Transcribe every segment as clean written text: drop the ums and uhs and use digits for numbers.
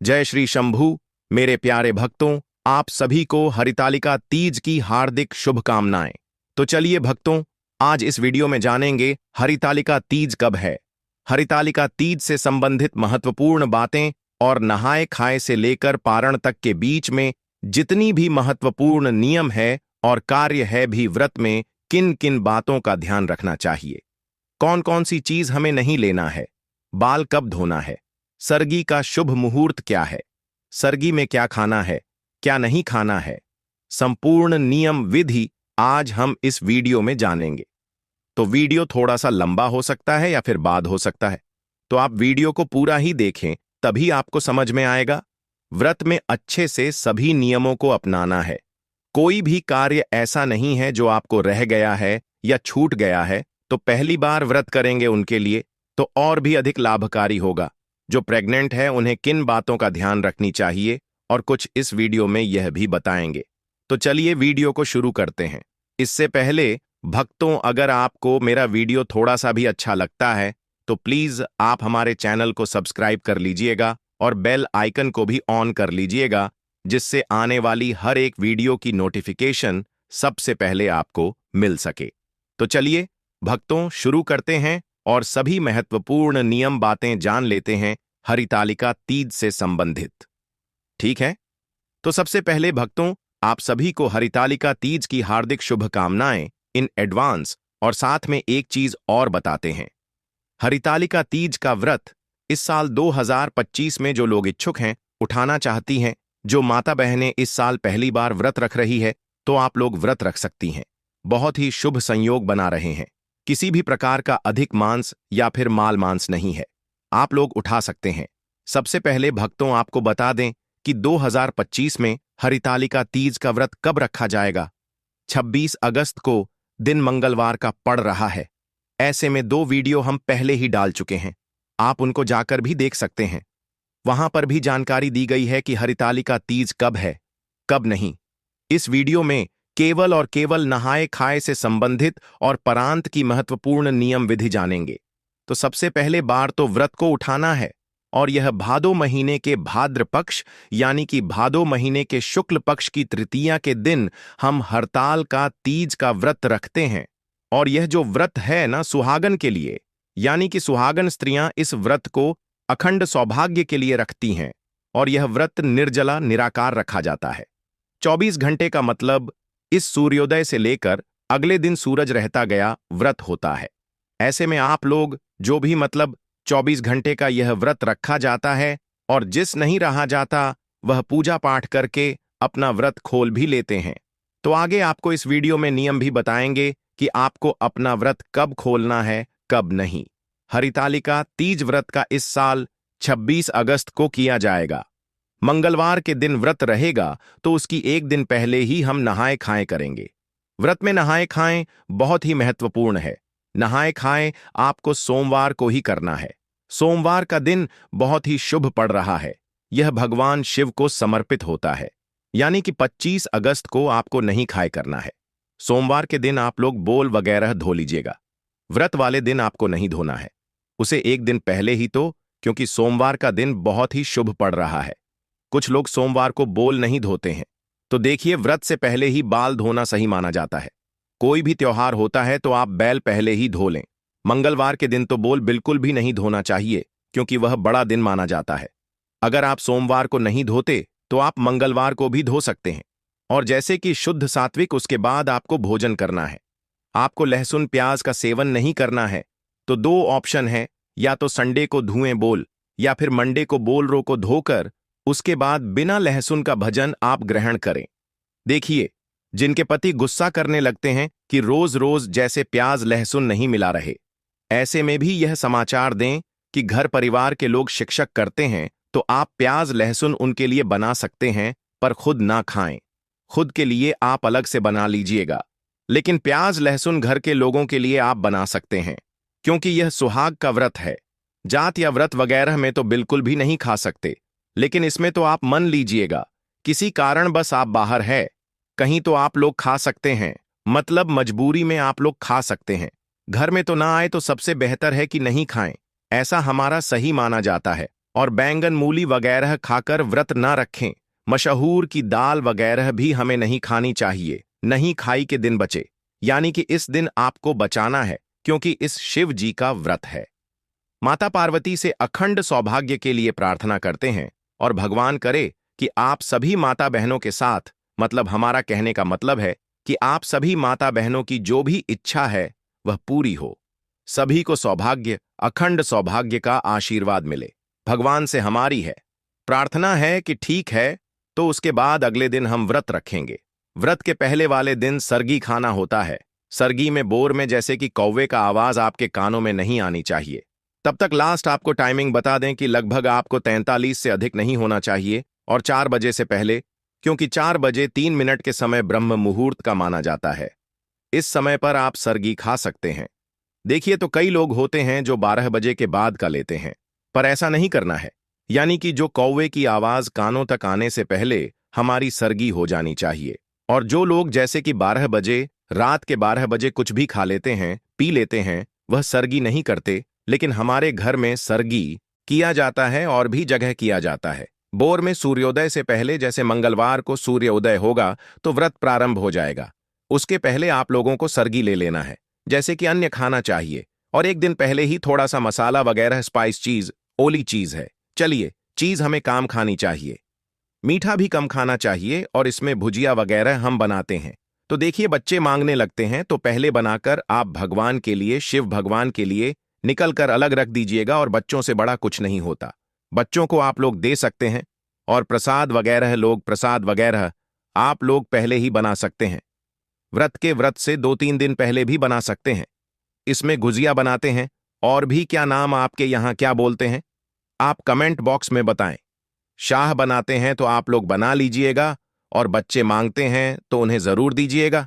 जय श्री शंभू। मेरे प्यारे भक्तों, आप सभी को हरितालिका तीज की हार्दिक शुभकामनाएं। तो चलिए भक्तों, आज इस वीडियो में जानेंगे हरितालिका तीज कब है, हरितालिका तीज से संबंधित महत्वपूर्ण बातें और नहाए खाए से लेकर पारण तक के बीच में जितनी भी महत्वपूर्ण नियम है और कार्य है भी व्रत में किन किन बातों का ध्यान रखना चाहिए, कौन कौन सी चीज हमें नहीं लेना है, बाल कब धोना है, सरगी का शुभ मुहूर्त क्या है, सरगी में क्या खाना है, क्या नहीं खाना है, संपूर्ण नियम विधि आज हम इस वीडियो में जानेंगे। तो वीडियो थोड़ा सा लंबा हो सकता है या फिर बाद हो सकता है, तो आप वीडियो को पूरा ही देखें, तभी आपको समझ में आएगा। व्रत में अच्छे से सभी नियमों को अपनाना है। कोई भी कार्य ऐसा नहीं है जो आपको रह गया है या छूट गया है, तो पहली बार व्रत करेंगे उनके लिए तो और भी अधिक लाभकारी होगा। जो प्रेग्नेंट है उन्हें किन बातों का ध्यान रखनी चाहिए और कुछ इस वीडियो में यह भी बताएंगे। तो चलिए वीडियो को शुरू करते हैं। इससे पहले भक्तों, अगर आपको मेरा वीडियो थोड़ा सा भी अच्छा लगता है तो प्लीज आप हमारे चैनल को सब्सक्राइब कर लीजिएगा और बेल आइकन को भी ऑन कर लीजिएगा, जिससे आने वाली हर एक वीडियो की नोटिफिकेशन सबसे पहले आपको मिल सके। तो चलिए भक्तों, शुरू करते हैं और सभी महत्वपूर्ण नियम बातें जान लेते हैं हरितालिका तीज से संबंधित। ठीक है, तो सबसे पहले भक्तों, आप सभी को हरितालिका तीज की हार्दिक शुभकामनाएं इन एडवांस। और साथ में एक चीज और बताते हैं, हरितालिका तीज का व्रत इस साल 2025 में जो लोग इच्छुक हैं, उठाना चाहती हैं, जो माता बहनें इस साल पहली बार व्रत रख रही है, तो आप लोग व्रत रख सकती हैं। बहुत ही शुभ संयोग बना रहे हैं। किसी भी प्रकार का अधिक मांस या फिर माल मांस नहीं है, आप लोग उठा सकते हैं। सबसे पहले भक्तों, आपको बता दें कि 2025 में हरितालिका तीज का व्रत कब रखा जाएगा। 26 अगस्त को दिन मंगलवार का पड़ रहा है। ऐसे में 2 वीडियो हम पहले ही डाल चुके हैं, आप उनको जाकर भी देख सकते हैं। वहां पर भी जानकारी दी गई है कि हरितालिका तीज कब है, कब नहीं। इस वीडियो में केवल और केवल नहाए खाए से संबंधित और परांत की महत्वपूर्ण नियम विधि जानेंगे। तो सबसे पहले बार तो व्रत को उठाना है, और यह भादो महीने के भाद्र पक्ष यानी कि भादो महीने के शुक्ल पक्ष की तृतीया के दिन हम हरताल का तीज का व्रत रखते हैं। और यह जो व्रत है ना, सुहागन के लिए, यानी कि सुहागन स्त्रियां इस व्रत को अखंड सौभाग्य के लिए रखती हैं। और यह व्रत निर्जला निराकार रखा जाता है। 24 घंटे का मतलब इस सूर्योदय से लेकर अगले दिन सूरज रहता गया व्रत होता है। ऐसे में आप लोग जो भी 24 घंटे का यह व्रत रखा जाता है, और जिस नहीं रहा जाता वह पूजा पाठ करके अपना व्रत खोल भी लेते हैं। तो आगे आपको इस वीडियो में नियम भी बताएंगे कि आपको अपना व्रत कब खोलना है, कब नहीं। हरितालिका तीज व्रत का इस साल 26 अगस्त को किया जाएगा। मंगलवार के दिन व्रत रहेगा, तो उसकी एक दिन पहले ही हम नहाए खाएं करेंगे। व्रत में नहाए खाएं बहुत ही महत्वपूर्ण है। नहाए खाएं आपको सोमवार को ही करना है। सोमवार का दिन बहुत ही शुभ पड़ रहा है। यह भगवान शिव को समर्पित होता है, यानी कि 25 अगस्त को आपको नहीं खाए करना है। सोमवार के दिन आप लोग बोल वगैरह धो लीजिएगा। व्रत वाले दिन आपको नहीं धोना है, उसे एक दिन पहले ही, तो क्योंकि सोमवार का दिन बहुत ही शुभ पड़ रहा है। कुछ लोग सोमवार को बोल नहीं धोते हैं, तो देखिए, व्रत से पहले ही बाल धोना सही माना जाता है। कोई भी त्योहार होता है तो आप बैल पहले ही धो लें। मंगलवार के दिन तो बोल बिल्कुल भी नहीं धोना चाहिए, क्योंकि वह बड़ा दिन माना जाता है। अगर आप सोमवार को नहीं धोते तो आप मंगलवार को भी धो सकते हैं। और जैसे कि शुद्ध सात्विक, उसके बाद आपको भोजन करना है। आपको लहसुन प्याज का सेवन नहीं करना है। तो 2 ऑप्शन है, या तो संडे को धुएं बोल, या फिर मंडे को बोल रो को धोकर उसके बाद बिना लहसुन का भजन आप ग्रहण करें। देखिए, जिनके पति गुस्सा करने लगते हैं कि रोज रोज जैसे प्याज लहसुन नहीं मिला रहे, ऐसे में भी यह समाचार दें कि घर परिवार के लोग शिक्षक करते हैं, तो आप प्याज लहसुन उनके लिए बना सकते हैं, पर खुद ना खाएं। खुद के लिए आप अलग से बना लीजिएगा, लेकिन प्याज लहसुन घर के लोगों के लिए आप बना सकते हैं, क्योंकि यह सुहाग का व्रत है। जात या व्रत वगैरह में तो बिल्कुल भी नहीं खा सकते, लेकिन इसमें तो आप मन लीजिएगा, किसी कारण बस आप बाहर है कहीं, तो आप लोग खा सकते हैं। मतलब मजबूरी में आप लोग खा सकते हैं। घर में तो ना आए तो सबसे बेहतर है कि नहीं खाएं, ऐसा हमारा सही माना जाता है। और बैंगन मूली वगैरह खाकर व्रत ना रखें। मशहूर की दाल वगैरह भी हमें नहीं खानी चाहिए। नहीं खाई के दिन बचे, यानी कि इस दिन आपको बचाना है, क्योंकि इस शिव जी का व्रत है। माता पार्वती से अखंड सौभाग्य के लिए प्रार्थना करते हैं और भगवान करे कि आप सभी माता बहनों के साथ, मतलब हमारा कहने का मतलब है कि आप सभी माता बहनों की जो भी इच्छा है वह पूरी हो। सभी को सौभाग्य, अखंड सौभाग्य का आशीर्वाद मिले। भगवान से हमारी है प्रार्थना है कि ठीक है, तो उसके बाद अगले दिन हम व्रत रखेंगे। व्रत के पहले वाले दिन सरगी खाना होता है। सरगी में बोर में जैसे कि कौवे का आवाज आपके कानों में नहीं आनी चाहिए। तब तक लास्ट आपको टाइमिंग बता दें कि लगभग आपको 43 से अधिक नहीं होना चाहिए और 4 बजे से पहले, क्योंकि 4 बजे 3 मिनट के समय ब्रह्म मुहूर्त का माना जाता है। इस समय पर आप सरगी खा सकते हैं। देखिए, तो कई लोग होते हैं जो 12 बजे के बाद का लेते हैं, पर ऐसा नहीं करना है। यानी कि जो कौवे की आवाज कानों तक आने से पहले हमारी सरगी हो जानी चाहिए। और जो लोग जैसे कि 12 बजे, रात के 12 बजे कुछ भी खा लेते हैं, पी लेते हैं, वह सरगी नहीं करते। लेकिन हमारे घर में सरगी किया जाता है और भी जगह किया जाता है। बोर में सूर्योदय से पहले, जैसे मंगलवार को सूर्योदय होगा तो व्रत प्रारंभ हो जाएगा। उसके पहले आप लोगों को सरगी ले लेना है, जैसे कि अन्य खाना चाहिए। और एक दिन पहले ही थोड़ा सा मसाला वगैरह, स्पाइस चीज, ओली चीज है, चलिए चीज हमें काम खानी चाहिए। मीठा भी कम खाना चाहिए और इसमें भुजिया वगैरह हम बनाते हैं। तो देखिए, बच्चे मांगने लगते हैं तो पहले बनाकर आप भगवान के लिए, शिव भगवान के लिए निकल कर अलग रख दीजिएगा। और बच्चों से बड़ा कुछ नहीं होता, बच्चों को आप लोग दे सकते हैं। और प्रसाद वगैरह आप लोग पहले ही बना सकते हैं। व्रत से 2-3 दिन पहले भी बना सकते हैं। इसमें गुजिया बनाते हैं, और भी क्या नाम आपके यहाँ क्या बोलते हैं, आप कमेंट बॉक्स में बताएं। शाह बनाते हैं तो आप लोग बना लीजिएगा, और बच्चे मांगते हैं तो उन्हें जरूर दीजिएगा।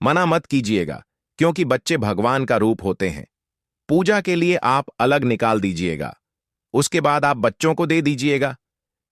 मना मत कीजिएगा, क्योंकि बच्चे भगवान का रूप होते हैं। पूजा के लिए आप अलग निकाल दीजिएगा, उसके बाद आप बच्चों को दे दीजिएगा।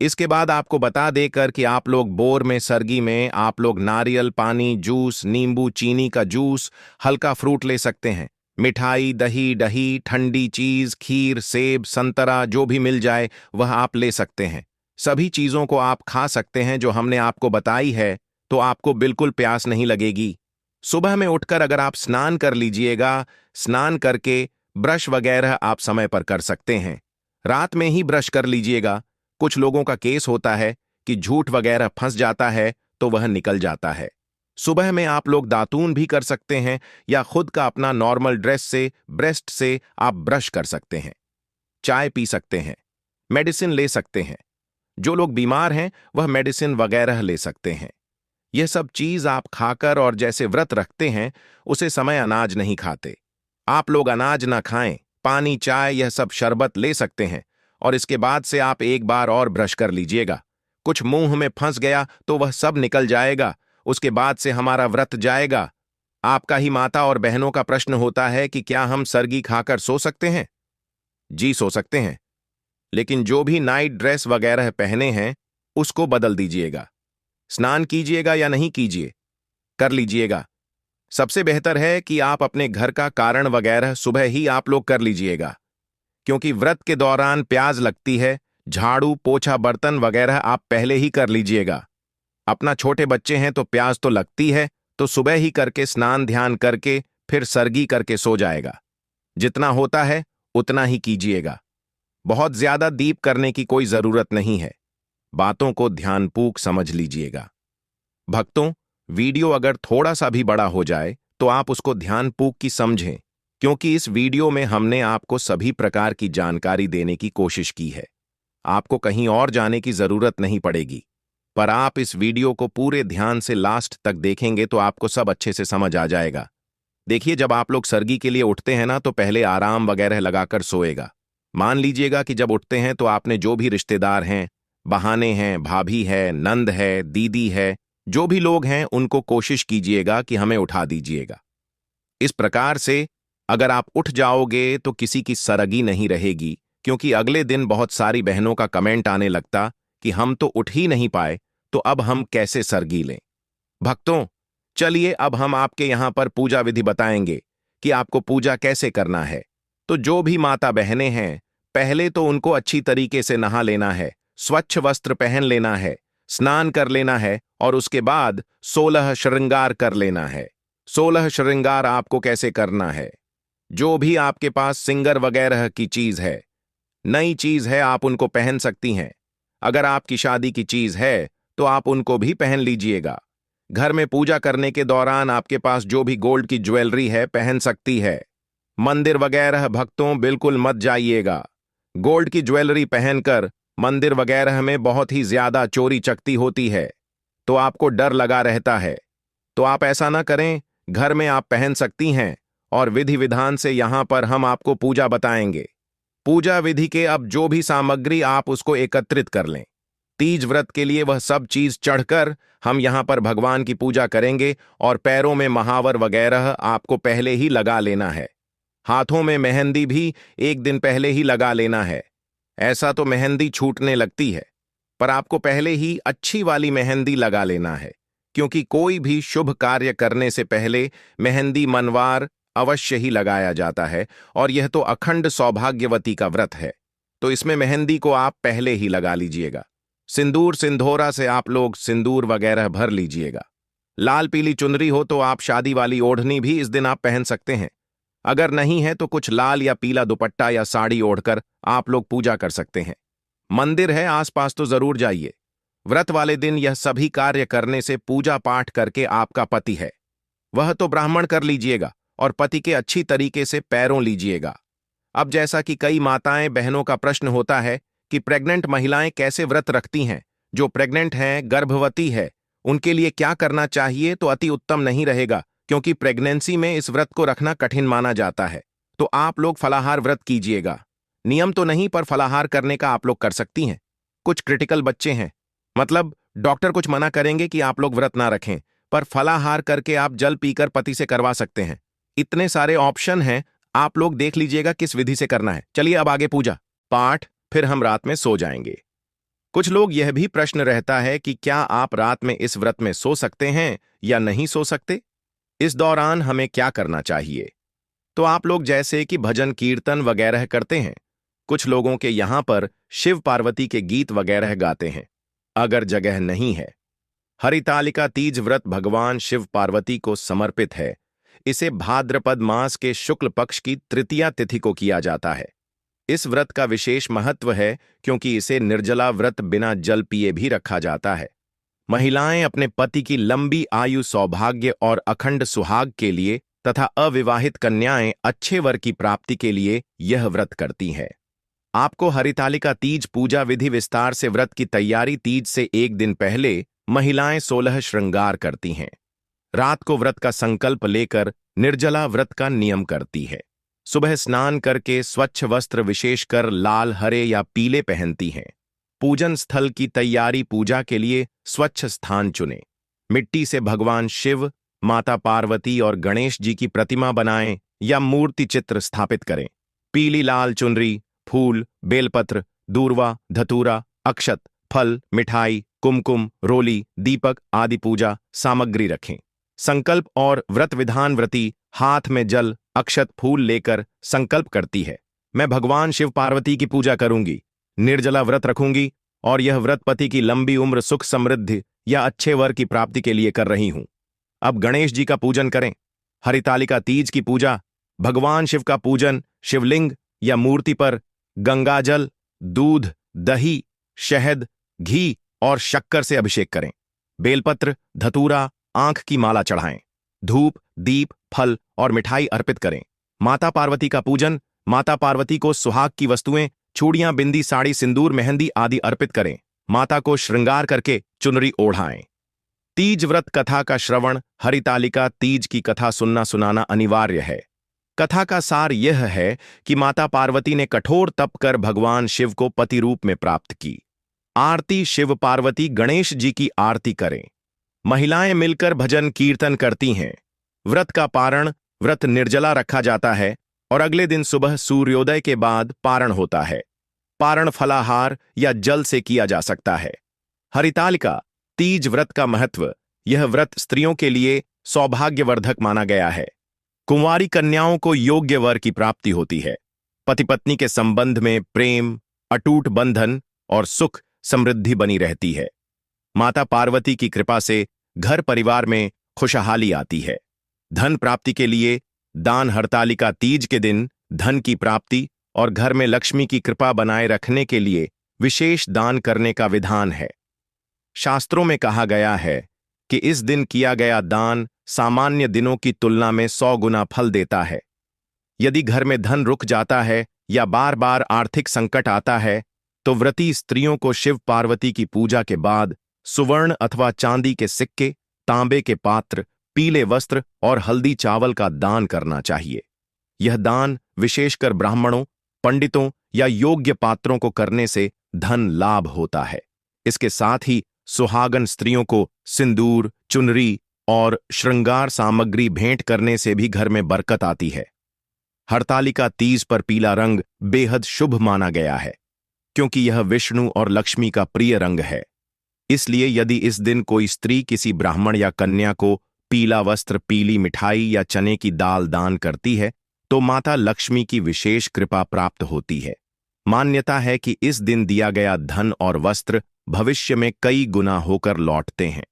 इसके बाद आपको बता देकर कि आप लोग बोर में, सरगी में आप लोग नारियल पानी, जूस, नींबू, चीनी का जूस, हल्का फ्रूट ले सकते हैं। मिठाई, दही, ठंडी चीज, खीर, सेब, संतरा जो भी मिल जाए वह आप ले सकते हैं। सभी चीजों को आप खा सकते हैं जो हमने आपको बताई है, तो आपको बिल्कुल प्यास नहीं लगेगी। सुबह में उठकर अगर आप स्नान कर लीजिएगा, स्नान करके ब्रश वगैरह आप समय पर कर सकते हैं। रात में ही ब्रश कर लीजिएगा। कुछ लोगों का केस होता है कि झूठ वगैरह फंस जाता है तो वह निकल जाता है। सुबह में आप लोग दातून भी कर सकते हैं, या खुद का अपना नॉर्मल ड्रेस से, ब्रेस्ट से आप ब्रश कर सकते हैं। चाय पी सकते हैं, मेडिसिन ले सकते हैं। जो लोग बीमार हैं वह मेडिसिन वगैरह ले सकते हैं। यह सब चीज आप खाकर, और जैसे व्रत रखते हैं उसे समय अनाज नहीं खाते। आप लोग अनाज ना खाएं, पानी, चाय, यह सब शरबत ले सकते हैं। और इसके बाद से आप एक बार और ब्रश कर लीजिएगा। कुछ मुंह में फंस गया तो वह सब निकल जाएगा। उसके बाद से हमारा व्रत जाएगा। आपका ही माता और बहनों का प्रश्न होता है कि क्या हम सरगी खाकर सो सकते हैं? जी, सो सकते हैं, लेकिन जो भी नाइट ड्रेस वगैरह पहने हैं उसको बदल दीजिएगा। स्नान कीजिएगा या नहीं कीजिए, कर लीजिएगा। सबसे बेहतर है कि आप अपने घर का कारण वगैरह सुबह ही आप लोग कर लीजिएगा, क्योंकि व्रत के दौरान प्याज लगती है। झाड़ू, पोछा, बर्तन वगैरह आप पहले ही कर लीजिएगा। अपना छोटे बच्चे हैं तो प्याज तो लगती है, तो सुबह ही करके स्नान ध्यान करके फिर सरगी करके सो जाएगा। जितना होता है उतना ही कीजिएगा। बहुत ज्यादा दीप करने की कोई जरूरत नहीं है। बातों को ध्यानपूर्वक समझ लीजिएगा। भक्तों, वीडियो अगर थोड़ा सा भी बड़ा हो जाए तो आप उसको ध्यानपूर्वक की समझें, क्योंकि इस वीडियो में हमने आपको सभी प्रकार की जानकारी देने की कोशिश की है। आपको कहीं और जाने की जरूरत नहीं पड़ेगी, पर आप इस वीडियो को पूरे ध्यान से लास्ट तक देखेंगे तो आपको सब अच्छे से समझ आ जाएगा। देखिए, जब आप लोग सरगी के लिए उठते हैं ना, तो पहले आराम वगैरह लगाकर सोएगा। मान लीजिएगा कि जब उठते हैं तो आपने जो भी रिश्तेदार हैं, बहाने हैं, भाभी है, नंद है, दीदी है, जो भी लोग हैं उनको कोशिश कीजिएगा कि हमें उठा दीजिएगा। इस प्रकार से अगर आप उठ जाओगे तो किसी की सरगी नहीं रहेगी, क्योंकि अगले दिन बहुत सारी बहनों का कमेंट आने लगता कि हम तो उठ ही नहीं पाए, तो अब हम कैसे सरगी लें। भक्तों, चलिए अब हम आपके यहां पर पूजा विधि बताएंगे कि आपको पूजा कैसे करना है। तो जो भी माता बहनें हैं, पहले तो उनको अच्छी तरीके से नहा लेना है, स्वच्छ वस्त्र पहन लेना है, स्नान कर लेना है और उसके बाद 16 श्रृंगार कर लेना है। 16 श्रृंगार आपको कैसे करना है? जो भी आपके पास सिंगर वगैरह की चीज है, नई चीज है, आप उनको पहन सकती हैं। अगर आपकी शादी की चीज है तो आप उनको भी पहन लीजिएगा। घर में पूजा करने के दौरान आपके पास जो भी गोल्ड की ज्वेलरी है पहन सकती है। मंदिर वगैरह भक्तों बिल्कुल मत जाइएगा। गोल्ड की ज्वेलरी पहनकर मंदिर वगैरह में बहुत ही ज्यादा चोरी चकती होती है, तो आपको डर लगा रहता है। तो आप ऐसा ना करें, घर में आप पहन सकती हैं और विधि विधान से यहां पर हम आपको पूजा बताएंगे। पूजा विधि के अब जो भी सामग्री आप उसको एकत्रित कर लें। तीज व्रत के लिए वह सब चीज चढ़कर हम यहां पर भगवान की पूजा करेंगे और पैरों में महावर वगैरह आपको पहले ही लगा लेना है। हाथों में मेहंदी भी एक दिन पहले ही लगा लेना है। ऐसा तो मेहंदी छूटने लगती है, पर आपको पहले ही अच्छी वाली मेहंदी लगा लेना है, क्योंकि कोई भी शुभ कार्य करने से पहले मेहंदी मनवार अवश्य ही लगाया जाता है और यह तो अखंड सौभाग्यवती का व्रत है, तो इसमें मेहंदी को आप पहले ही लगा लीजिएगा। सिंदूर सिंधोरा से आप लोग सिंदूर वगैरह भर लीजिएगा। लाल पीली चुनरी हो तो आप शादी वाली ओढ़नी भी इस दिन आप पहन सकते हैं। अगर नहीं है तो कुछ लाल या पीला दुपट्टा या साड़ी ओढ़कर आप लोग पूजा कर सकते हैं। मंदिर है आसपास तो जरूर जाइए। व्रत वाले दिन यह सभी कार्य करने से पूजा पाठ करके आपका पति है वह तो ब्राह्मण कर लीजिएगा और पति के अच्छी तरीके से पैरों लीजिएगा। अब जैसा कि कई माताएं बहनों का प्रश्न होता है कि प्रेग्नेंट महिलाएं कैसे व्रत रखती हैं, जो प्रेग्नेंट हैं, गर्भवती है, उनके लिए क्या करना चाहिए, तो अति उत्तम नहीं रहेगा, क्योंकि प्रेगनेंसी में इस व्रत को रखना कठिन माना जाता है। तो आप लोग फलाहार व्रत कीजिएगा। नियम तो नहीं, पर फलाहार करने का आप लोग कर सकती हैं। कुछ क्रिटिकल बच्चे हैं, मतलब डॉक्टर कुछ मना करेंगे कि आप लोग व्रत ना रखें, पर फलाहार करके आप जल पीकर पति से करवा सकते हैं। इतने सारे ऑप्शन हैं, आप लोग देख लीजिएगा किस विधि से करना है। चलिए अब आगे पूजा पाठ, फिर हम रात में सो जाएंगे। कुछ लोग यह भी प्रश्न रहता है कि क्या आप रात में इस व्रत में सो सकते हैं या नहीं सो सकते, इस दौरान हमें क्या करना चाहिए। तो आप लोग जैसे कि भजन कीर्तन वगैरह करते हैं, कुछ लोगों के यहां पर शिव पार्वती के गीत वगैरह गाते हैं। अगर जगह नहीं है, हरितालिका तीज व्रत भगवान शिव पार्वती को समर्पित है। इसे भाद्रपद मास के शुक्ल पक्ष की तृतीया तिथि को किया जाता है। इस व्रत का विशेष महत्व है क्योंकि इसे निर्जला व्रत बिना जल पिए भी रखा जाता है। महिलाएं अपने पति की लंबी आयु, सौभाग्य और अखंड सुहाग के लिए तथा अविवाहित कन्याएं अच्छे वर की प्राप्ति के लिए यह व्रत करती हैं। आपको हरितालिका तीज पूजा विधि विस्तार से व्रत की तैयारी। तीज से एक दिन पहले महिलाएं 16 श्रृंगार करती हैं। रात को व्रत का संकल्प लेकर निर्जला व्रत का नियम करती है। सुबह स्नान करके स्वच्छ वस्त्र विशेषकर लाल, हरे या पीले पहनती हैं। पूजन स्थल की तैयारी। पूजा के लिए स्वच्छ स्थान चुनें। मिट्टी से भगवान शिव, माता पार्वती और गणेश जी की प्रतिमा बनाएं या मूर्ति चित्र स्थापित करें। पीली लाल चुनरी, फूल, बेलपत्र, दूर्वा, धतूरा, अक्षत, फल, मिठाई, कुमकुम, रोली, दीपक आदि पूजा सामग्री रखें। संकल्प और व्रत विधान। व्रती हाथ में जल, अक्षत, फूल लेकर संकल्प करती है, मैं भगवान शिव पार्वती की पूजा करूंगी, निर्जला व्रत रखूंगी और यह व्रत पति की लंबी उम्र, सुख समृद्धि या अच्छे वर की प्राप्ति के लिए कर रही हूं। अब गणेश जी का पूजन करें। हरितालिका तीज की पूजा। भगवान शिव का पूजन शिवलिंग या मूर्ति पर गंगाजल, दूध, दही, शहद, घी और शक्कर से अभिषेक करें। बेलपत्र, धतूरा, आंख की माला चढ़ाएं। धूप, दीप, फल और मिठाई अर्पित करें। माता पार्वती का पूजन। माता पार्वती को सुहाग की वस्तुएं, चूड़ियां, बिंदी, साड़ी, सिंदूर, मेहंदी आदि अर्पित करें। माता को श्रृंगार करके चुनरी ओढ़ाएं। तीज व्रत कथा का श्रवण। हरितालिका तीज की कथा सुनना सुनाना अनिवार्य है। कथा का सार यह है कि माता पार्वती ने कठोर तप कर भगवान शिव को पति रूप में प्राप्त की। आरती। शिव पार्वती गणेश जी की आरती करें। महिलाएं मिलकर भजन कीर्तन करती हैं। व्रत का पारण। व्रत निर्जला रखा जाता है और अगले दिन सुबह सूर्योदय के बाद पारण होता है। पारण फलाहार या जल से किया जा सकता है। हरितालिका तीज व्रत का महत्व। यह व्रत स्त्रियों के लिए सौभाग्यवर्धक माना गया है। कुंवारी कन्याओं को योग्य वर की प्राप्ति होती है। पति पत्नी के संबंध में प्रेम, अटूट बंधन और सुख समृद्धि बनी रहती है। माता पार्वती की कृपा से घर परिवार में खुशहाली आती है। धन प्राप्ति के लिए दान हरतालिका तीज के दिन धन की प्राप्ति और घर में लक्ष्मी की कृपा बनाए रखने के लिए विशेष दान करने का विधान है। शास्त्रों में कहा गया है कि इस दिन किया गया दान सामान्य दिनों की तुलना में 100 गुना फल देता है। यदि घर में धन रुक जाता है या बार बार आर्थिक संकट आता है तो व्रती स्त्रियों को शिव पार्वती की पूजा के बाद सुवर्ण अथवा चांदी के सिक्के, तांबे के पात्र, पीले वस्त्र और हल्दी चावल का दान करना चाहिए। यह दान विशेषकर ब्राह्मणों, पंडितों या योग्य पात्रों को करने से धन लाभ होता है। इसके साथ ही सुहागन स्त्रियों को सिंदूर, चुनरी और श्रृंगार सामग्री भेंट करने से भी घर में बरकत आती है। हरतालिका तीज पर पीला रंग बेहद शुभ माना गया है, क्योंकि यह विष्णु और लक्ष्मी का प्रिय रंग है। इसलिए यदि इस दिन कोई स्त्री किसी ब्राह्मण या कन्या को पीला वस्त्र, पीली मिठाई या चने की दाल दान करती है तो माता लक्ष्मी की विशेष कृपा प्राप्त होती है। मान्यता है कि इस दिन दिया गया धन और वस्त्र भविष्य में कई गुना होकर लौटते हैं।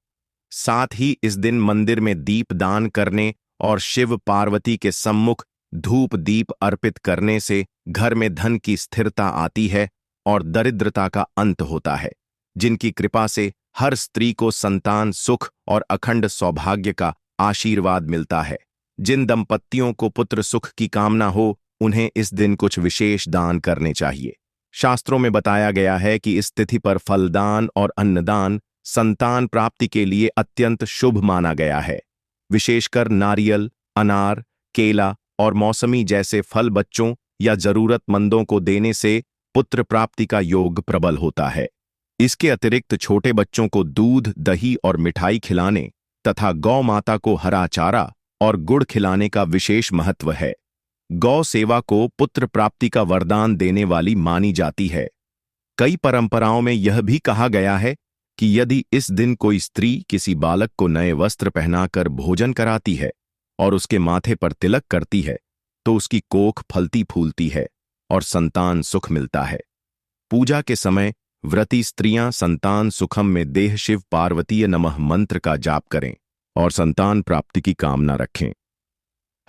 साथ ही इस दिन मंदिर में दीप दान करने और शिव पार्वती के सम्मुख धूप दीप अर्पित करने से घर में धन की स्थिरता आती है और दरिद्रता का अंत होता है, जिनकी कृपा से हर स्त्री को संतान सुख और अखंड सौभाग्य का आशीर्वाद मिलता है। जिन दंपत्तियों को पुत्र सुख की कामना हो उन्हें इस दिन कुछ विशेष दान करने चाहिए। शास्त्रों में बताया गया है कि इस तिथि पर फलदान और अन्नदान संतान प्राप्ति के लिए अत्यंत शुभ माना गया है। विशेषकर नारियल, अनार, केला और मौसमी जैसे फल बच्चों या जरूरतमंदों को देने से पुत्र प्राप्ति का योग प्रबल होता है। इसके अतिरिक्त छोटे बच्चों को दूध, दही और मिठाई खिलाने तथा गौ माता को हरा चारा और गुड़ खिलाने का विशेष महत्व है। गौ सेवा को पुत्र प्राप्ति का वरदान देने वाली मानी जाती है। कई परंपराओं में यह भी कहा गया है कि यदि इस दिन कोई स्त्री किसी बालक को नए वस्त्र पहनाकर भोजन कराती है और उसके माथे पर तिलक करती है तो उसकी कोख फलती फूलती है और संतान सुख मिलता है। पूजा के समय व्रती स्त्रियां संतान सुखम में देह शिव पार्वतीय नमः मंत्र का जाप करें और संतान प्राप्ति की कामना रखें।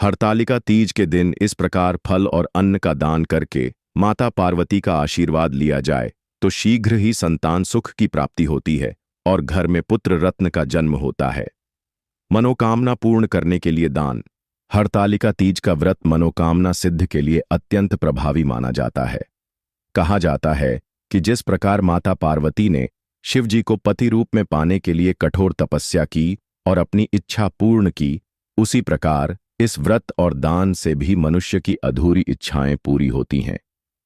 हरतालिका तीज के दिन इस प्रकार फल और अन्न का दान करके माता पार्वती का आशीर्वाद लिया जाए तो शीघ्र ही संतान सुख की प्राप्ति होती है और घर में पुत्र रत्न का जन्म होता है। मनोकामना पूर्ण करने के लिए दान। हरतालिका तीज का व्रत मनोकामना सिद्ध के लिए अत्यंत प्रभावी माना जाता है। कहा जाता है कि जिस प्रकार माता पार्वती ने शिवजी को पति रूप में पाने के लिए कठोर तपस्या की और अपनी इच्छा पूर्ण की, उसी प्रकार इस व्रत और दान से भी मनुष्य की अधूरी इच्छाएं पूरी होती हैं।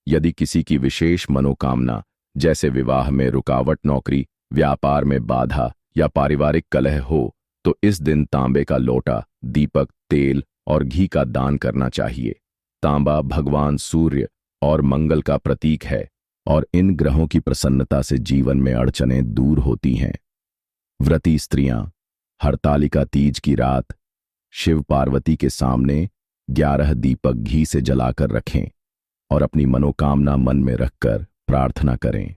यदि किसी की विशेष मनोकामना जैसे विवाह में रुकावट, नौकरी, व्यापार में बाधा या पारिवारिक कलह हो तो इस दिन तांबे का लोटा, दीपक, तेल और घी का दान करना चाहिए। तांबा भगवान सूर्य और मंगल का प्रतीक है और इन ग्रहों की प्रसन्नता से जीवन में अड़चनें दूर होती हैं। व्रती स्त्रियां हरतालिका तीज की रात शिव पार्वती के सामने 11 दीपक घी से जलाकर रखें और अपनी मनोकामना मन में रखकर प्रार्थना करें।